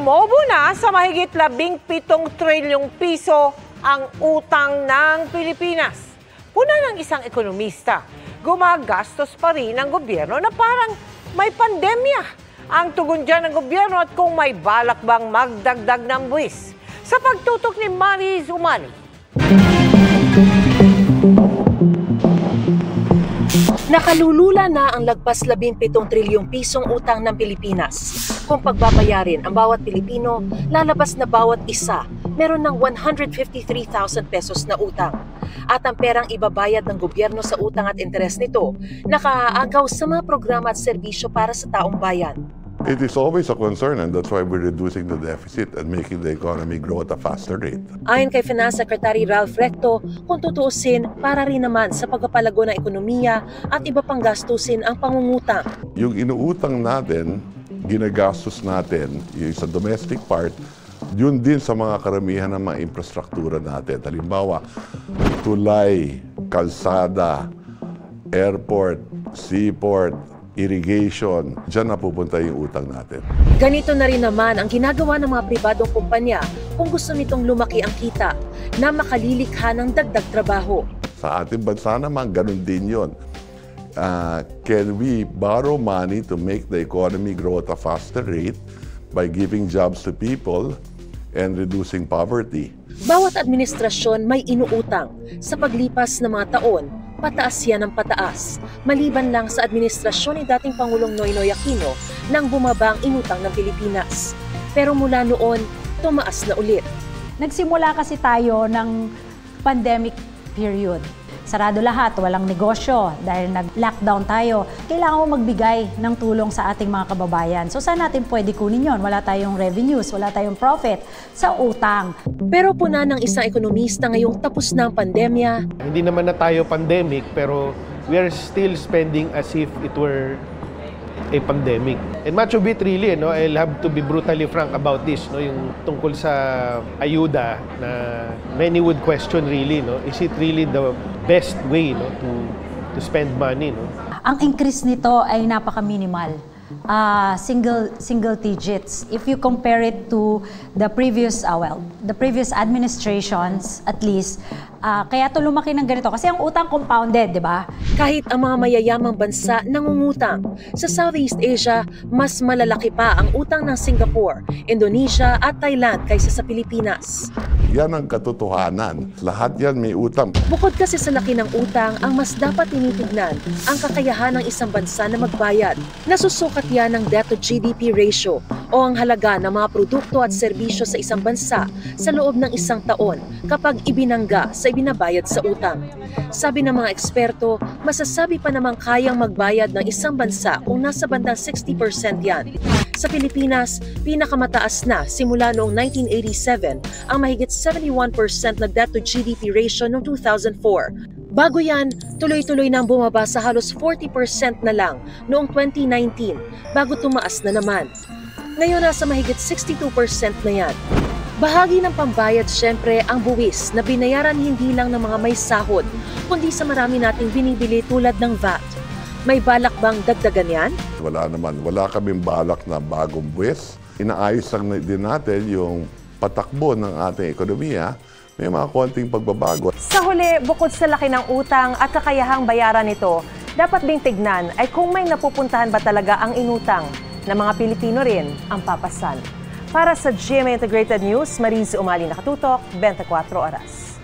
Sumobo na sa mahigit 17 trilyong piso ang utang ng Pilipinas. Puna ng isang ekonomista, gumagastos pa rin ang gobyerno na parang may pandemya. Ang tugon dyan ng gobyerno at kung may balak bang magdagdag ng buwis. Sa pagtutok ni Mariz Umali. Nakalulula na ang lagpas 17 trilyong pisong utang ng Pilipinas. Kung pagbabayarin ang bawat Pilipino, lalabas na bawat isa meron ng 153,000 pesos na utang. At ang perang ibabayad ng gobyerno sa utang at interes nito, nakaaagaw sa mga programa at serbisyo para sa taong bayan. It is always a concern and that's why we're reducing the deficit and making the economy grow at a faster rate. Ayon kay Finance Secretary Ralph Recto, kung tutuusin, para rin naman sa pagpapalago ng ekonomiya at iba pang gastusin ang pangungutang. Yung inuutang natin, ginagastos natin, yung sa domestic part, yun din sa mga karamihan ng mga infrastruktura natin. Halimbawa, tulay, kalsada, airport, seaport, irrigation, dyan napupunta yung utang natin. Ganito na rin naman ang ginagawa ng mga pribadong kumpanya kung gusto nitong lumaki ang kita na makalilikha ng dagdag trabaho. Sa ating bansa naman, ganun din yun. Can we borrow money to make the economy grow at a faster rate by giving jobs to people and reducing poverty? Bawat administrasyon may inuutang. Sa paglipas ng mga taon, pataas yan ng pataas. Maliban lang sa administrasyon ni dating Pangulong Noynoy Aquino nang bumaba ang inutang ng Pilipinas. Pero mula noon, tumaas na ulit. Nagsimula kasi tayo ng pandemic period. Sarado lahat, walang negosyo dahil nag-lockdown tayo. Kailangan mo magbigay ng tulong sa ating mga kababayan. So saan natin pwede kunin yon? Wala tayong revenues, wala tayong profit sa utang. Pero puna ng isang ekonomista ngayong tapos na ang pandemya. Hindi naman na tayo pandemic pero we are still spending as if it were a pandemic. And much of it really, I'll have to be brutally frank about this, yung tungkol sa ayuda na many would question really, is it really the best way to spend money? Ang increase nito ay napaka-minimal. Single digits. If you compare it to the previous administrations at least, kaya ito lumaki ng ganito. Kasi ang utang compounded, di ba? Kahit ang mga mayayamang bansa nangungutang, sa Southeast Asia, mas malalaki pa ang utang ng Singapore, Indonesia at Thailand kaysa sa Pilipinas. Yan ang katotohanan. Lahat yan may utang. Bukod kasi sa laki ng utang, ang mas dapat tinitignan ang kakayahan ng isang bansa na magbayad. Nasusukat yan ng debt to GDP ratio o ang halaga ng mga produkto at serbisyo sa isang bansa sa loob ng isang taon kapag ibinangga sa ibinabayad sa utang. Sabi ng mga eksperto, masasabi pa namang kayang magbayad ng isang bansa kung nasa bandang 60% yan. Sa Pilipinas, pinakamataas na simula noong 1987 ang mahigit 71% na debt to GDP ratio noong 2004. Bago yan, tuloy-tuloy nang bumaba sa halos 40% na lang noong 2019 bago tumaas na naman. Ngayon nasa mahigit 62% na yan. Bahagi ng pambayad syempre ang buwis na binayaran hindi lang ng mga may sahod, kundi sa marami nating binibili tulad ng VAT. May balak bang dagdagan yan? Wala naman. Wala kaming balak na bagong buwis. Inaayos lang din natin yung patakbo ng ating ekonomiya. May mga konting pagbabago. Sa huli, bukod sa laki ng utang at kakayahang bayaran nito, dapat ding tignan ay kung may napupuntahan ba talaga ang inutang na mga Pilipino rin ang papasan. Para sa GMA Integrated News, Mariz Umali nakatutok, 24 oras.